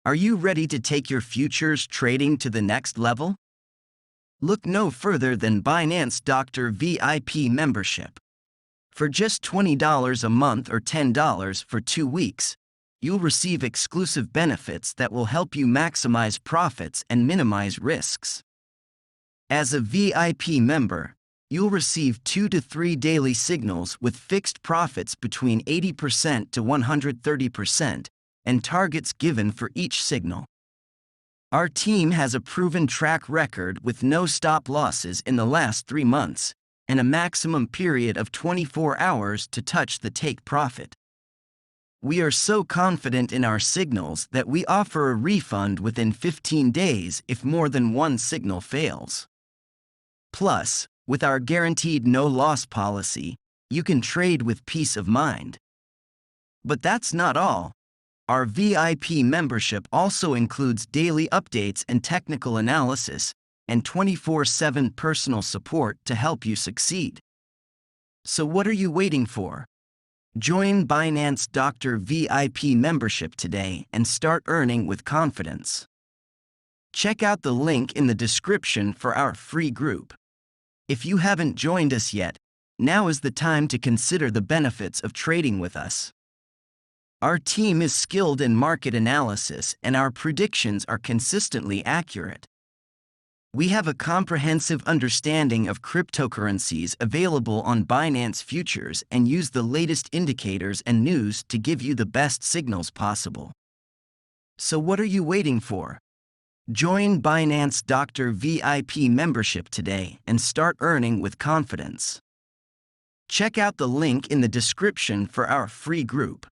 Are you ready to take your futures trading to the next level? Look no further than Binance Doctor VIP membership. For just $20 a month or $10 for 2 weeks, you'll receive exclusive benefits that will help you maximize profits and minimize risks. As a VIP member, you'll receive 2 to 3 daily signals with fixed profits between 80% to 130%, and targets given for each signal. Our team has a proven track record with no stop losses in the last 3 months, and a maximum period of 24 hours to touch the take profit. We are so confident in our signals that we offer a refund within 15 days if more than one signal fails. Plus, with our guaranteed no-loss policy, you can trade with peace of mind. But that's not all. Our VIP membership also includes daily updates and technical analysis, and 24/7 personal support to help you succeed. So what are you waiting for? Join Binance Doctor VIP membership today and start earning with confidence. Check out the link in the description for our free group. If you haven't joined us yet, now is the time to consider the benefits of trading with us. Our team is skilled in market analysis and our predictions are consistently accurate. We have a comprehensive understanding of cryptocurrencies available on Binance Futures and use the latest indicators and news to give you the best signals possible. So what are you waiting for? Join Binance Doctor VIP membership today and start earning with confidence. Check out the link in the description for our free group.